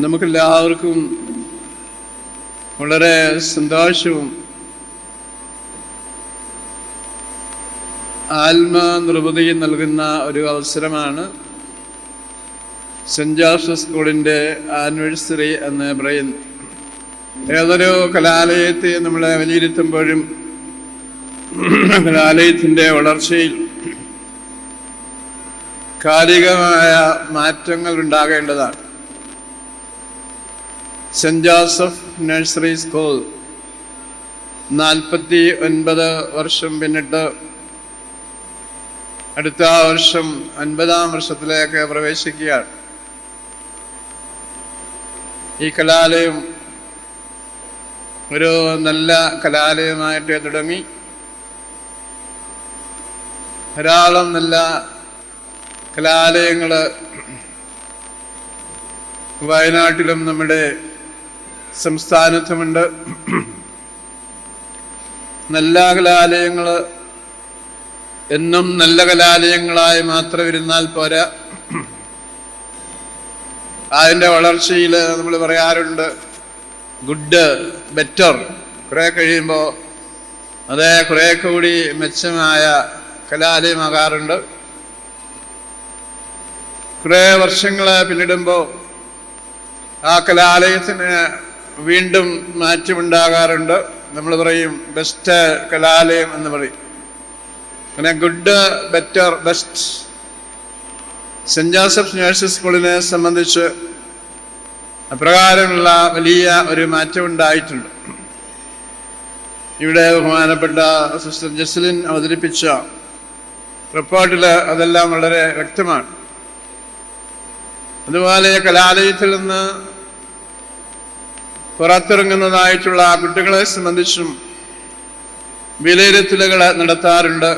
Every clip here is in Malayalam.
നമുക്കെല്ലാവർക്കും വളരെ സന്തോഷവും ആത്മനിർവൃതിയും നൽകുന്ന ഒരു അവസരമാണ് സെൻറ് ജോസഫ് സ്കൂളിൻ്റെ ആനിവേഴ്സറി എന്ന് പറയുന്നു. ഏതൊരു കലാലയത്തെ നമ്മളെ വിലയിരുത്തുമ്പോഴും കലാലയത്തിൻ്റെ വളർച്ചയിൽ കാലികമായ മാറ്റങ്ങൾ ഉണ്ടാകേണ്ടതാണ്. സെൻറ് ജോസഫ് നഴ്സറി സ്കൂൾ 49 വർഷം പിന്നിട്ട് അടുത്ത വർഷം 50-ാം വർഷത്തിലേക്ക് പ്രവേശിക്കുകയാണ്. ഈ കലാലയം ഒരു നല്ല കലാലയമായിട്ട് തുടങ്ങി ധാരാളം നല്ല കലാലയങ്ങൾ വയനാട്ടിലും നമ്മുടെ സംസ്ഥാനത്തുമുണ്ട്. നല്ല കലാലയങ്ങൾ എന്നും നല്ല കലാലയങ്ങളായി മാത്രം ഇരുന്നാൽ പോരാ, അതിൻ്റെ വളർച്ചയിൽ നമ്മൾ പറയാറുണ്ട് ഗുഡ് ബെറ്റർ. കുറേ കഴിയുമ്പോൾ അത് കുറേ കൂടി മെച്ചമായ കലാലയമാകാറുണ്ട്. കുറേ വർഷങ്ങൾ പിന്നിടുമ്പോൾ ആ കലാലയത്തിന് വീണ്ടും മാറ്റമുണ്ടാകാറുണ്ട്. നമ്മൾ പറയും ബെസ്റ്റ് കലാലയം എന്ന് പറയും. അങ്ങനെ good better best. Saint Joseph nursery സ്കൂളിനെ സംബന്ധിച്ച് അപ്രകാരമുള്ള വലിയ ഒരു മാറ്റമുണ്ടായിട്ടുണ്ട്. ഇവിടെ ബഹുമാനപ്പെട്ട സിസ്റ്റർ ജസ്ലിൻ അവതരിപ്പിച്ച റിപ്പോർട്ടിൽ അതെല്ലാം വളരെ വ്യക്തമാണ്. അതുപോലെ കലാലയത്തിൽ നിന്ന് പുറത്തിറങ്ങുന്നതായിട്ടുള്ള കുട്ടികളെ സംബന്ധിച്ചും വിലയിരുത്തലുകൾ നടത്താറുണ്ട്.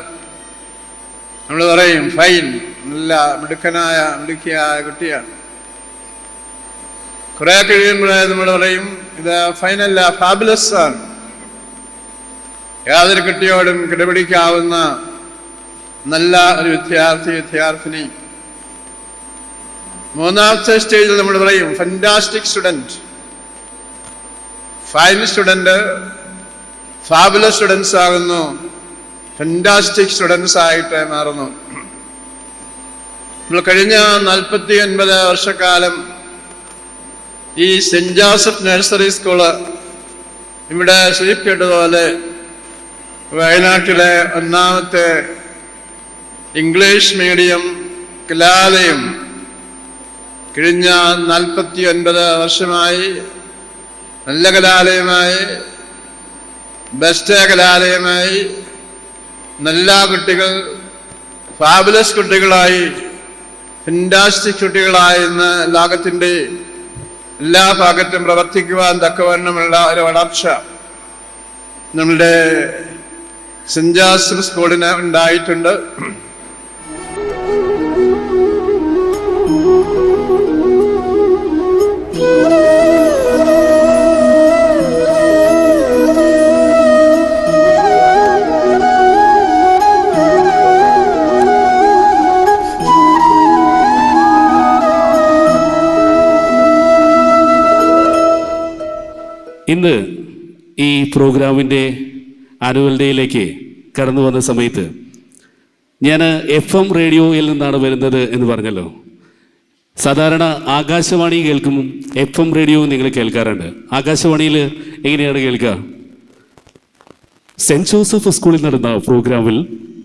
നമ്മൾ പറയും ഫൈൻ, നല്ല മിടുക്കിയായ കുട്ടിയാണ്. കുറെ കഴിയുമ്പോഴേ നമ്മൾ പറയും ഇത് ഫൈനല്ല, ഫാബുലസ് ആണ്, യാതൊരു കുട്ടിയോടും കിടപിടിക്കാവുന്ന നല്ല ഒരു വിദ്യാർത്ഥിനി. മൂന്നാമത്തെ സ്റ്റേജിൽ നമ്മൾ പറയും fantastic student, fine student, fabulous students ആകുന്നു, ഫാന്റാസ്റ്റിക് സ്റ്റുഡൻസ് ആയിട്ട് മാറുന്നു. നമ്മൾ കഴിഞ്ഞ 49 വർഷക്കാലം ഈ സെൻറ് ജോസഫ് നഴ്സറി സ്കൂള് ഇവിടെ സൂചിപ്പിച്ചതുപോലെ വയനാട്ടിലെ ഒന്നാമത്തെ ഇംഗ്ലീഷ് മീഡിയം കലാലയം കഴിഞ്ഞ 49 വർഷമായി നല്ല കലാലയമായി, ബെസ്റ്റ് കലാലയമായി, നല്ല കുട്ടികൾ, ഫാബുലസ് കുട്ടികളായി, ഫാന്റാസ്റ്റിക് കുട്ടികളായി ഇന്ന് ലോകത്തിൻ്റെ എല്ലാ ഭാഗത്തും പ്രവർത്തിക്കുവാൻ തക്കവണ്ണമുള്ള ഒരു വളർച്ച നമ്മളുടെ സെൻറ് ജോസഫ് സ്കൂളിന് ഉണ്ടായിട്ടുണ്ട്. ഇന്ന് ഈ പ്രോഗ്രാമിൻ്റെ ആനുവൽ ഡേയിലേക്ക് കടന്നു വന്ന സമയത്ത് ഞാൻ FM റേഡിയോയിൽ നിന്നാണ് വരുന്നത് എന്ന് പറഞ്ഞല്ലോ. സാധാരണ ആകാശവാണി കേൾക്കും, FM റേഡിയോ നിങ്ങൾ കേൾക്കാറുണ്ട്. ആകാശവാണിയിൽ എങ്ങനെയാണ് കേൾക്കുക? സെൻറ് ജോസഫ് സ്കൂളിൽ നടന്ന പ്രോഗ്രാമിൽ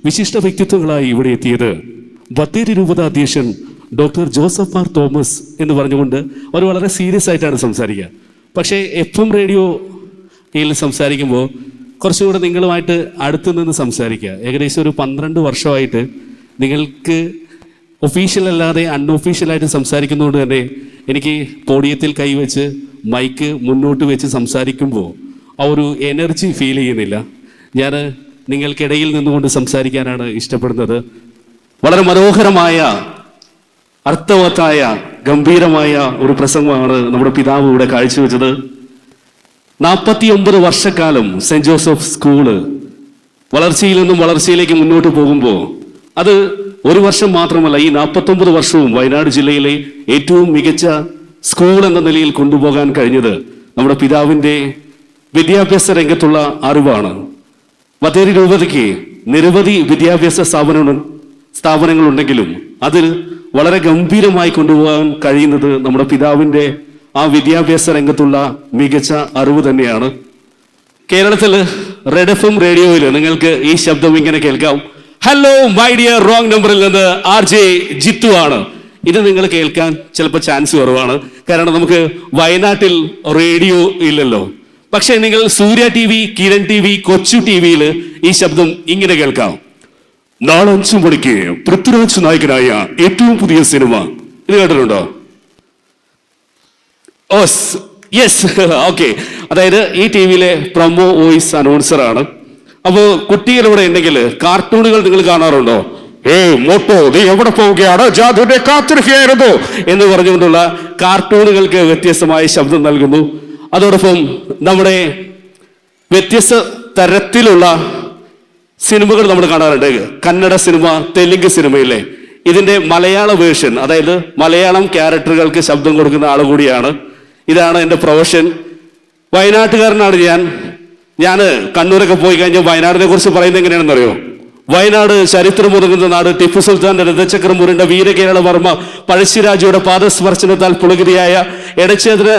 വിശിഷ്ട വ്യക്തിത്വങ്ങളായി ഇവിടെ എത്തിയത് ബത്തേരി രൂപത അധ്യക്ഷൻ ഡോക്ടർ ജോസഫ് മാർ തോമസ് എന്ന് പറഞ്ഞുകൊണ്ട് അവർ വളരെ സീരിയസ് ആയിട്ടാണ് സംസാരിക്കുക. പക്ഷേ FM റേഡിയോയിൽ സംസാരിക്കുമ്പോൾ കുറച്ചുകൂടെ നിങ്ങളുമായിട്ട് അടുത്ത് നിന്ന് സംസാരിക്കുക. ഏകദേശം ഒരു 12 വർഷമായിട്ട് നിങ്ങൾക്ക് ഒഫീഷ്യൽ അല്ലാതെ അൺഒഫീഷ്യലായിട്ട് സംസാരിക്കുന്നതുകൊണ്ട് തന്നെ എനിക്ക് പോഡിയത്തിൽ കൈവച്ച് മൈക്ക് മുന്നോട്ട് വെച്ച് സംസാരിക്കുമ്പോൾ ആ ഒരു എനർജി ഫീൽ ചെയ്യുന്നില്ല. ഞാൻ നിങ്ങൾക്കിടയിൽ നിന്നുകൊണ്ട് സംസാരിക്കാനാണ് ഇഷ്ടപ്പെടുന്നത്. വളരെ മനോഹരമായ, അർത്ഥവത്തായ, ഗംഭീരമായ ഒരു പ്രസംഗമാണ് നമ്മുടെ പിതാവ് ഇവിടെ കാഴ്ചവെച്ചത്. 49 വർഷക്കാലം സെൻറ് ജോസഫ് സ്കൂള് വളർച്ചയിൽ നിന്നും വളർച്ചയിലേക്ക് മുന്നോട്ട് പോകുമ്പോൾ അത് ഒരു വർഷം മാത്രമല്ല, ഈ 49 വർഷവും വയനാട് ജില്ലയിലെ ഏറ്റവും മികച്ച സ്കൂൾ എന്ന നിലയിൽ കൊണ്ടുപോകാൻ കഴിഞ്ഞത് നമ്മുടെ പിതാവിൻ്റെ വിദ്യാഭ്യാസ രംഗത്തുള്ള അറിവാണ്. ബത്തേരി രൂപതയ്ക്ക് നിരവധി വിദ്യാഭ്യാസ സ്ഥാപനങ്ങളുണ്ടെങ്കിലും അതിൽ വളരെ ഗംഭീരമായി കൊണ്ടുപോകാൻ കഴിയുന്നത് നമ്മുടെ പിതാവിൻ്റെ ആ വിദ്യാഭ്യാസ രംഗത്തുള്ള മികച്ച അറിവ് തന്നെയാണ്. കേരളത്തിൽ റെഡ് FM റേഡിയോയിൽ നിങ്ങൾക്ക് ഈ ശബ്ദം ഇങ്ങനെ കേൾക്കാം. ഹലോ മൈ ഡിയർ റോങ് നമ്പറിൽ നിന്ന് RJ ജിത്തു ആണ്. ഇത് നിങ്ങൾ കേൾക്കാൻ ചിലപ്പോൾ ചാൻസ് കുറവാണ്, കാരണം നമുക്ക് വയനാട്ടിൽ റേഡിയോ ഇല്ലല്ലോ. പക്ഷെ നിങ്ങൾ സൂര്യ TV, കിരൺ TV, കൊച്ചു TVയിൽ ഈ ശബ്ദം ഇങ്ങനെ കേൾക്കാം. നാളെ 5 മണിക്ക് പൃഥ്വിരാജ് നായകനായ ഏറ്റവും പുതിയ സിനിമ. ഇത് കേട്ടിട്ടുണ്ടോ? Yes, okay. അതായത് ഈ TVയിലെ പ്രൊമോ വോയിസ് അനൗൺസർ ആണ്. അപ്പോൾ കുട്ടികളിവിടെ ഉണ്ടെങ്കിൽ കാർട്ടൂണുകൾ നിങ്ങൾ കാണാറുണ്ടോ? മോട്ടോ നീ എവിടെ പോവുകയാണ്, ജാഥുവിനെ കാത്തിരിക്കുകയായിരുന്നു എന്ന് പറഞ്ഞുകൊണ്ടുള്ള കാർട്ടൂണുകൾക്ക് വ്യത്യസ്തമായ ശബ്ദം നൽകുന്നു. അതോടൊപ്പം നമ്മുടെ വ്യത്യസ്ത തരത്തിലുള്ള സിനിമകൾ നമ്മൾ കാണാറുണ്ട്. കന്നഡ സിനിമ, തെലുങ്ക് സിനിമയിലെ ഇതിന്റെ മലയാള വേർഷൻ, അതായത് മലയാളം ക്യാരക്ടറുകൾക്ക് ശബ്ദം കൊടുക്കുന്ന ആൾ കൂടിയാണ്. ഇതാണ് എൻ്റെ പ്രൊഫഷൻ. വയനാട്ടുകാരനാണ് ഞാൻ കണ്ണൂരൊക്കെ പോയി കഴിഞ്ഞാൽ വയനാടിനെ കുറിച്ച് പറയുന്നത് എങ്ങനെയാണെന്ന് അറിയോ? വയനാട് ചരിത്രമുറങ്ങുന്ന നാട്, ടിപ്പു സുൽത്താന്റെ രഥചക്രം മുറിണ്ട വീരകേരളവർമ്മ പഴശ്ശിരാജയുടെ പാദസ്പർശനത്താൽ പുളകിതയായ എടച്ചേദ്ര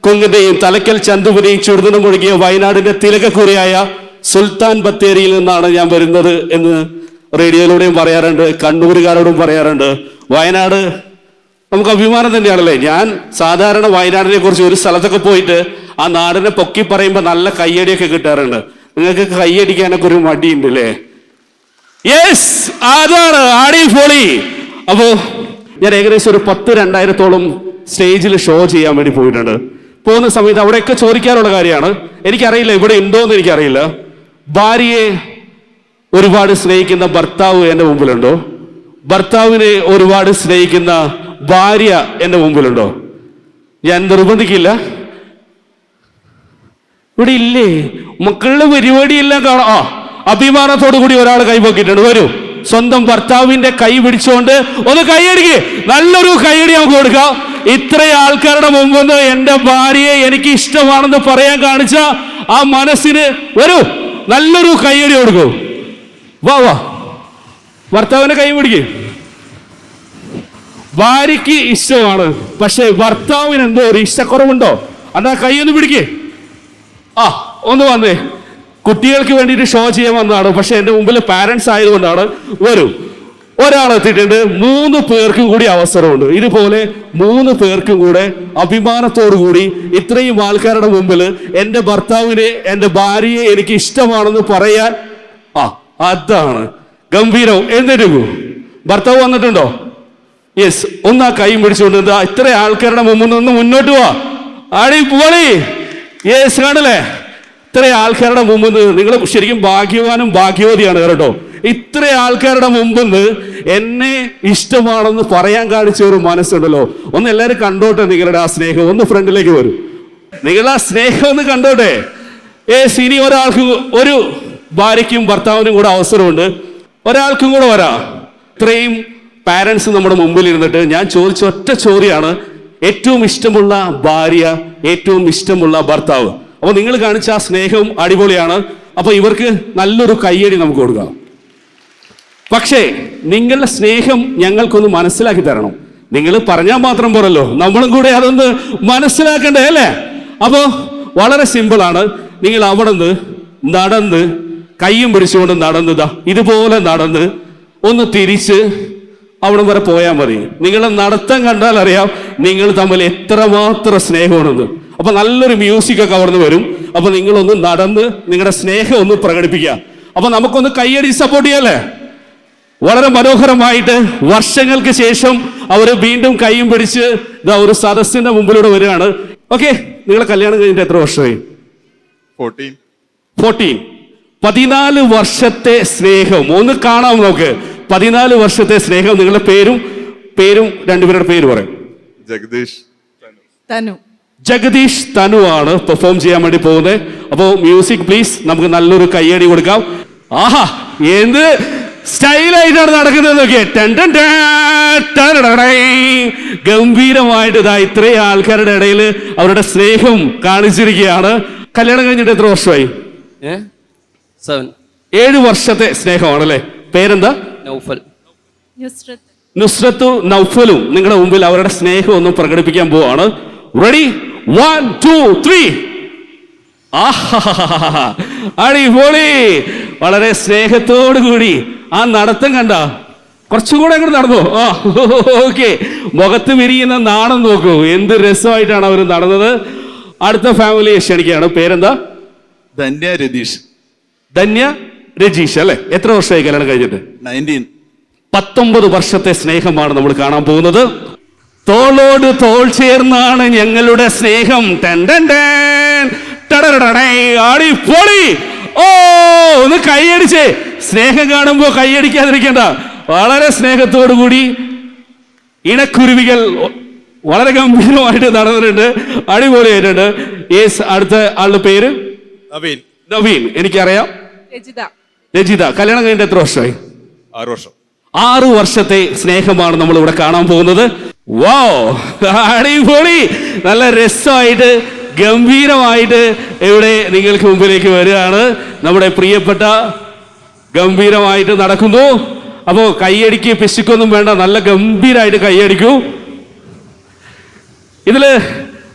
കൊങ്ങിന്റെയും തലക്കൽ ചന്തുവിനെയും ചുടുതണം ഒഴുകിയ വയനാടിന്റെ തിലകക്കുറിയായ സുൽത്താൻ ബത്തേരിയിൽ നിന്നാണ് ഞാൻ വരുന്നത് എന്ന് റേഡിയോയിലൂടെയും പറയാറുണ്ട്, കണ്ണൂരുകാരോടും പറയാറുണ്ട്. വയനാട് നമുക്ക് അഭിമാനം തന്നെയാണല്ലേ. ഞാൻ സാധാരണ വയനാടിനെ കുറിച്ച് ഒരു സ്ഥലത്തൊക്കെ പോയിട്ട് ആ നാടിനെ പൊക്കി പറയുമ്പോൾ നല്ല കയ്യടിയൊക്കെ കിട്ടാറുണ്ട്. നിങ്ങൾക്ക് കയ്യടിക്കാനൊക്കെ ഒരു മടിയുണ്ട് അല്ലേ? യെസ്, അതാണ് അടിപൊളി. അപ്പോ ഞാൻ ഏകദേശം ഒരു 10,000-2000 സ്റ്റേജിൽ ഷോ ചെയ്യാൻ വേണ്ടി പോയിട്ടുണ്ട്. പോകുന്ന സമയത്ത് അവിടെയൊക്കെ ചോദിക്കാറുള്ള കാര്യമാണ്, എനിക്കറിയില്ല ഇവിടെ ഉണ്ടോയെന്ന് എനിക്കറിയില്ല, ഭാര്യയെ ഒരുപാട് സ്നേഹിക്കുന്ന ഭർത്താവ് എൻ്റെ മുമ്പിലുണ്ടോ? ഭർത്താവിനെ ഒരുപാട് സ്നേഹിക്കുന്ന ഭാര്യ എൻ്റെ മുമ്പിലുണ്ടോ? ഞാൻ നിർബന്ധിക്കില്ല. ഇവിടെ ഇല്ലേ? മക്കളുടെ പരിപാടിയെല്ലാം കാണാം. അഭിമാനത്തോടു കൂടി ഒരാൾ കൈപൊക്കിയിട്ടുണ്ട്. വരൂ, സ്വന്തം ഭർത്താവിന്റെ കൈ പിടിച്ചുകൊണ്ട് ഒന്ന് കൈയടിക്ക്, നല്ലൊരു കൈയടി നമുക്ക് കൊടുക്കാം. ഇത്രയും ആൾക്കാരുടെ മുമ്പ് എന്റെ ഭാര്യയെ എനിക്ക് ഇഷ്ടമാണെന്ന് പറയാൻ കാണിച്ച ആ മനസ്സിന് വരൂ, നല്ലൊരു കൈയടി കൊടുക്കൂ. വാ വാ, ഭർത്താവിന്റെ കൈ പിടിക്ക്. ഭാര്യയ്ക്ക് ഇഷ്ടമാണ്, പക്ഷെ ഭർത്താവിന് എന്തോ ഒരു ഇഷ്ടക്കുറവുണ്ടോ? അന്നാ കൈ ഒന്ന് പിടിക്ക്. ഒന്ന് വന്നേ. കുട്ടികൾക്ക് വേണ്ടിയിട്ട് ഷോ ചെയ്യാൻ വന്നതാണ്, പക്ഷെ എൻ്റെ മുമ്പിൽ പാരൻസ് ആയതുകൊണ്ടാണ്. വരും, ഒരാളെത്തിയിട്ടുണ്ട്. 3 പേർക്കും കൂടി അവസരമുണ്ട്. ഇതുപോലെ 3 പേർക്കും കൂടെ അഭിമാനത്തോടു കൂടി ഇത്രയും ആൾക്കാരുടെ മുമ്പിൽ എൻ്റെ ഭർത്താവിനെ, എൻ്റെ ഭാര്യയെ എനിക്ക് ഇഷ്ടമാണെന്ന് പറയാൻ. അതാണ് ഗംഭീരം. എന്നിരിക്കൂ, ഭർത്താവ് വന്നിട്ടുണ്ടോ? യെസ്, ഒന്ന് ആ കൈ പിടിച്ചുകൊണ്ട് ഇത്ര ആൾക്കാരുടെ മുമ്പിൽ നിന്ന് മുന്നോട്ട് പോവാ. അടിപൊളി. യെസ്, കാണില്ലേ? ഇത്ര ആൾക്കാരുടെ മുമ്പിൽ നിന്ന് നിങ്ങൾ ശരിക്കും ഭാഗ്യവാനും ഭാഗ്യവതിയാണ് കേട്ടോ. ഇത്ര ആൾക്കാരുടെ മുമ്പിൽ നിന്ന് എന്നെ ഇഷ്ടമാണെന്ന് പറയാൻ കാണിച്ച ഒരു മനസ്സുണ്ടല്ലോ. ഒന്ന് എല്ലാവരും കണ്ടോട്ടെ നിങ്ങളുടെ ആ സ്നേഹം. ഒന്ന് ഫ്രണ്ടിലേക്ക് വരും, നിങ്ങളുടെ ആ സ്നേഹം ഒന്ന് കണ്ടോട്ടെ. ഇനി ഒരാൾക്ക്, ഒരു ഭാര്യയ്ക്കും ഭർത്താവിനും കൂടെ അവസരമുണ്ട്, ഒരാൾക്കും കൂടെ വരാം. ഇത്രയും പാരൻസ് നമ്മുടെ മുമ്പിൽ ഇരുന്നിട്ട് ഞാൻ ചോദിച്ച ഒറ്റ ചോദ്യമാണ്, ഏറ്റവും ഇഷ്ടമുള്ള ഭാര്യ, ഏറ്റവും ഇഷ്ടമുള്ള ഭർത്താവ്. അപ്പൊ നിങ്ങൾ കാണിച്ച ആ സ്നേഹം അടിപൊളിയാണ്. അപ്പൊ ഇവർക്ക് നല്ലൊരു കയ്യടി നമുക്ക് കൊടുക്കാം. പക്ഷേ നിങ്ങളുടെ സ്നേഹം ഞങ്ങൾക്കൊന്ന് മനസ്സിലാക്കി തരണം. നിങ്ങൾ പറഞ്ഞാൽ മാത്രം പോരല്ലോ, നമ്മളും കൂടെ അതൊന്ന് മനസ്സിലാക്കണ്ടേ അല്ലേ? അപ്പോ വളരെ സിമ്പിളാണ്. നിങ്ങൾ അവിടെ നിന്ന് നടന്ന് കയ്യും പിടിച്ചുകൊണ്ട് നടന്നതാ, ഇതുപോലെ നടന്ന് ഒന്ന് തിരിച്ച് അവിടെ വരെ പോയാൽ മതി. നിങ്ങളെ നടത്തം കണ്ടാൽ അറിയാം നിങ്ങൾ തമ്മിൽ എത്രമാത്രം സ്നേഹമാണെന്ന്. അപ്പൊ നല്ലൊരു മ്യൂസിക് ഒക്കെ അവിടെ നിന്ന് വരും. അപ്പൊ നിങ്ങളൊന്ന് നടന്ന് നിങ്ങളുടെ സ്നേഹം ഒന്ന് പ്രകടിപ്പിക്കുക. അപ്പൊ നമുക്കൊന്ന് കൈയടി സപ്പോർട്ട് ചെയ്യാല്ലേ? വളരെ മനോഹരമായിട്ട് വർഷങ്ങൾക്ക് ശേഷം അവർ വീണ്ടും കൈയും പിടിച്ച് ഇതാ ഒരു സദസ്സിന്റെ മുമ്പിലൂടെ വരികയാണ്. ഓക്കെ, നിങ്ങളെ കല്യാണം കഴിഞ്ഞിട്ട് എത്ര വർഷമായി? 14. 14 വർഷത്തെ സ്നേഹം ഒന്ന് കാണാം നമുക്ക്. 14 വർഷത്തെ സ്നേഹം. നിങ്ങളുടെ പേരും രണ്ടുപേരുടെ പേര് പറയും. ജഗദീഷ് തനു ആണ് പെർഫോം ചെയ്യാൻ വേണ്ടി പോകുന്നത്. അപ്പോ മ്യൂസിക് പ്ലീസ്. നമുക്ക് നല്ലൊരു കയ്യടി കൊടുക്കാം. ആഹാ, എന്ത് സ്റ്റൈലായിട്ടാണ് നടക്കുന്നത് നോക്കിയേ. ഗംഭീരമായിട്ട് ഇതാ ഇത്രയും ആൾക്കാരുടെ ഇടയിൽ അവരുടെ സ്നേഹം കാണിച്ചിരിക്കുകയാണ്. കല്യാണം കഴിഞ്ഞിട്ട് എത്ര വർഷമായി? 7. 7 വർഷത്തെ സ്നേഹമാണല്ലേ. പേരെന്താ? നൗഫൽ. നുസ്രത്തും നൗഫലും നിങ്ങളുടെ മുമ്പിൽ അവരുടെ സ്നേഹം ഒന്ന് പ്രകടിപ്പിക്കാൻ പോവാണ്. റെഡി? 1 2 3. അടിപൊളി. വളരെ സ്നേഹത്തോടു കൂടി ആ നടത്തം കണ്ട. കുറച്ചുകൂടെ അങ്ങോട്ട് നടന്നു. ഓക്കെ. മുഖത്ത് വിരിയുന്ന നാണം നോക്കൂ, എന്ത് രസമായിട്ടാണ് അവർ നടന്നത്. അടുത്ത ഫാമിലിയെ ക്ഷണിക്കുകയാണ്. പേരെന്താ? ധന്യ രതീഷ്. ധന്യ രജീഷ് അല്ലെ. എത്ര വർഷമായി കല്യാണം കഴിഞ്ഞിട്ട്? 19. 19 വർഷത്തെ സ്നേഹമാണ് നമ്മൾ കാണാൻ പോകുന്നത്. തോളോട് തോൾ ചേർന്നാണ് ഞങ്ങളുടെ സ്നേഹം. അടിപൊളി. ഒന്ന് കൈയടിച്ചേ. സ്നേഹം കാണുമ്പോ കൈയടിക്കാതിരിക്കണ്ട. വളരെ സ്നേഹത്തോടു കൂടി ഇണക്കുരുവികൾ വളരെ ഗംഭീരമായിട്ട് നടന്നിട്ടുണ്ട്. അടിപൊളിയായിട്ടുണ്ട്. അടുത്ത ആളുടെ പേര് നവീൻ. എനിക്കറിയാം. രജിത. കല്യാണം കഴിഞ്ഞിട്ട് എത്ര വർഷമായി? 6 വർഷം. 6 വർഷത്തെ സ്നേഹമാണ് നമ്മൾ ഇവിടെ കാണാൻ പോകുന്നത്. വൗ, അടിപൊളി. നല്ല രസമായിട്ട് ഗംഭീരമായിട്ട് ഇവിടെ നിങ്ങൾക്ക് മുമ്പിലേക്ക് വരികയാണ്. നമ്മുടെ പ്രിയപ്പെട്ട ഗംഭീരമായിട്ട് നടക്കുന്നു. അപ്പോ കൈയടിക്ക് പിശുക്കൊന്നും വേണ്ട, നല്ല ഗംഭീരമായിട്ട് കൈയടിക്കൂ. ഇതില്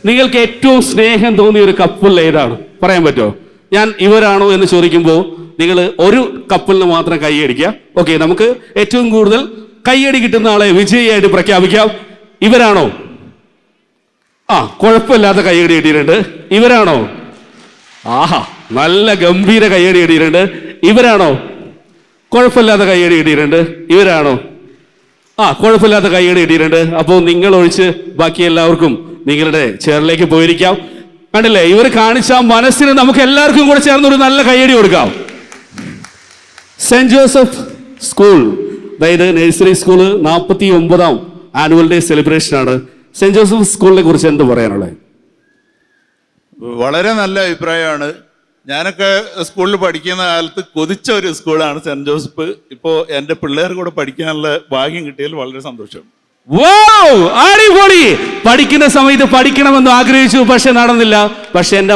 നിങ്ങൾക്ക് ഏറ്റവും സ്നേഹം തോന്നിയ ഒരു കപ്പിൾ ഏതാണ്? പറയാൻ പറ്റുമോ? ഞാൻ ഇവരാണോ എന്ന് ചോദിക്കുമ്പോൾ നിങ്ങൾ ഒരു കപ്പിളിന് മാത്രം കൈയടിക്കുക. ഓക്കെ, നമുക്ക് ഏറ്റവും കൂടുതൽ കൈയടി കിട്ടുന്ന ആളെ വിജയിയായിട്ട് പ്രഖ്യാപിക്കാം. ഇവരാണോ? കുഴപ്പമില്ലാത്ത കൈയടി കിട്ടിയിട്ടുണ്ട്. ഇവരാണോ? ആഹാ, നല്ല ഗംഭീര കൈയടി കിട്ടിയിട്ടുണ്ട്. ഇവരാണോ? കുഴപ്പമില്ലാത്ത കൈയടി കിട്ടിയിട്ടുണ്ട്. ഇവരാണോ? കുഴപ്പമില്ലാത്ത കൈയടി കിട്ടിയിട്ടുണ്ട്. അപ്പോൾ നിങ്ങൾ ഒഴിച്ച് ബാക്കി എല്ലാവർക്കും നിങ്ങളുടെ ചെയറിലേക്ക് പോയിരിക്കാം. കണ്ടില്ലേ, ഇവർ കാണിച്ച മനസ്സിന് നമുക്ക് എല്ലാവർക്കും കൂടെ ചേർന്ന് ഒരു നല്ല കൈയടി കൊടുക്കാം. സെന്റ് ജോസഫ് സ്കൂൾ, അതായത് nursery school 49ാം annual day celebration ആണ്. സെന്റ് ജോസഫ് സ്കൂളിനെ കുറിച്ച് എന്ത് പറയാനുള്ളത്? വളരെ നല്ല അഭിപ്രായമാണ്. ഞാനൊക്കെ സ്കൂളിൽ പഠിക്കുന്ന കാലത്ത് കൊതിച്ച ഒരു സ്കൂളാണ് സെന്റ് ജോസഫ്. ഇപ്പോൾ എൻ്റെ പിള്ളേർ കൂടെ പഠിക്കാനുള്ള ഭാഗ്യം കിട്ടിയതിൽ വളരെ സന്തോഷം. അടിപൊളി. പഠിക്കുന്ന സമയത്ത് പഠിക്കണമെന്ന് ആഗ്രഹിച്ചു, പക്ഷെ നടന്നില്ല. പക്ഷെ എൻ്റെ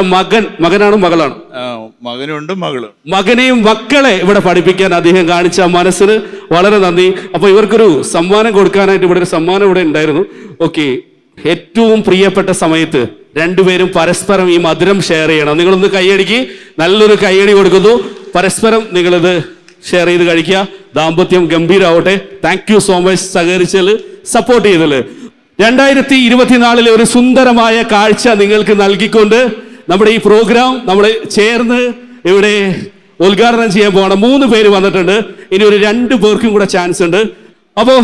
മകനാണ് മകളാണ്? മകനുണ്ട്, മകള്. മകനെയും മക്കളെ ഇവിടെ പഠിപ്പിക്കാൻ അദ്ദേഹം കാണിച്ച മനസ്സിന് വളരെ നന്ദി. അപ്പൊ ഇവർക്കൊരു സമ്മാനം കൊടുക്കാനായിട്ട് ഇവിടെ ഒരു സമ്മാനം ഇവിടെ ഉണ്ടായിരുന്നു. ഓക്കെ, ഏറ്റവും പ്രിയപ്പെട്ട സമയത്ത് രണ്ടുപേരും പരസ്പരം ഈ മധുരം ഷെയർ ചെയ്യണം. നിങ്ങളൊന്ന് കൈയടിക്ക്. നല്ലൊരു കൈയടി കൊടുക്കുന്നു. പരസ്പരം നിങ്ങളിത് ഷെയർ ചെയ്ത് കഴിക്കുക. ദാമ്പത്യം ഗംഭീരമാവട്ടെ. താങ്ക് യു സോ മച്ച് സഹകരിച്ചതിൽ, സപ്പോർട്ട് ചെയ്തതിൽ. 2024 ഒരു സുന്ദരമായ കാഴ്ച നിങ്ങൾക്ക് നൽകിക്കൊണ്ട് നമ്മുടെ ഈ പ്രോഗ്രാം നമ്മൾ ചേർന്ന് ഇവിടെ ഉദ്ഘാടനം ചെയ്യാൻ പോകണം. 3 പേര് വന്നിട്ടുണ്ട്. ഇനി ഒരു 2 പേർക്കും കൂടെ ചാൻസ് ഉണ്ട്. അപ്പോൾ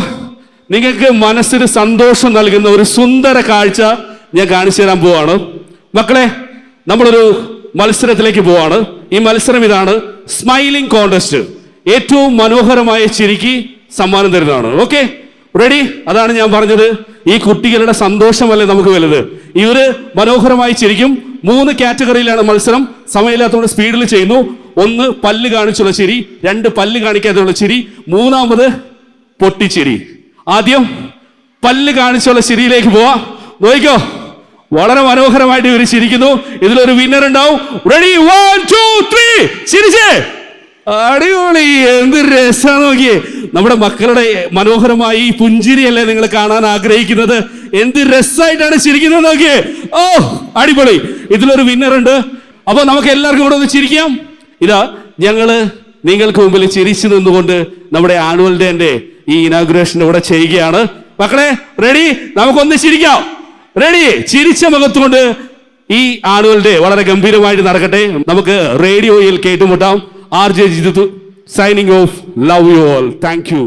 നിങ്ങൾക്ക് മനസ്സിന് സന്തോഷം നൽകുന്ന ഒരു സുന്ദര കാഴ്ച ഞാൻ കാണിച്ചു തരാൻ പോവാണ്. മക്കളെ, നമ്മളൊരു മത്സരത്തിലേക്ക് പോവാണ്. ഈ മത്സരം ഇതാണ്, സ്മൈലിംഗ് കോൺടെസ്റ്റ്. ഏറ്റവും മനോഹരമായ ചിരിക്ക് സമ്മാനം തരുന്നതാണ്. Okay, ready? അതാണ് ഞാൻ പറഞ്ഞത്, ഈ കുട്ടികളുടെ സന്തോഷമല്ലേ നമുക്ക് വലുത്. ഇവര് മനോഹരമായി ചിരിക്കും. 3 കാറ്റഗറിയിലാണ് മത്സരം. സമയമില്ലാത്തതുകൊണ്ട് സ്പീഡിൽ ചെയ്യുന്നു. 1 പല്ല് കാണിച്ചുള്ള ചിരി, 2 പല്ല് കാണിക്കാത്തുള്ള ചിരി, 3ാമത് പൊട്ടിച്ചിരി. ആദ്യം പല്ല് കാണിച്ചുള്ള ചിരിയിലേക്ക് പോവാം. നോക്കിക്കോ, വളരെ മനോഹരമായിട്ട് ഇവർ ചിരിക്കുന്നു. ഇതിലൊരു വിന്നർ ഉണ്ടാവും. റെഡി? 1 2 3. ചിരിച്ചേ. അടിപൊളി. എന്ത് രസം നോക്കിയേ. നമ്മുടെ മക്കളുടെ മനോഹരമായി ഈ പുഞ്ചിരിയല്ലേ നിങ്ങൾ കാണാൻ ആഗ്രഹിക്കുന്നത്. എന്ത് രസമായിട്ടാണ് ചിരിക്കുന്നത് നോക്കിയേ. അടിപൊളി. ഇതിലൊരു വിന്നർ ഉണ്ട്. അപ്പൊ നമുക്ക് എല്ലാവർക്കും കൂടെ ഒന്ന് ചിരിക്കാം. ഇതാ ഞങ്ങള് നിങ്ങൾക്ക് മുമ്പിൽ ചിരിച്ചു നിന്നുകൊണ്ട് നമ്മുടെ ആനുവൽ ഡേന്റെ ഈ ഇനാഗുറേഷൻ ഇവിടെ ചെയ്യുകയാണ്. മക്കളെ, റെഡി? നമുക്കൊന്ന് ചിരിക്കാം. റെഡി? ചിരിച്ച മുഖത്തുകൊണ്ട് ഈ ആനുവൽ ഡേ വളരെ ഗംഭീരമായിട്ട് നടക്കട്ടെ. നമുക്ക് റേഡിയോയിൽ കേട്ടുമുട്ടാം. RJ Jithu signing off. Love you all. Thank you.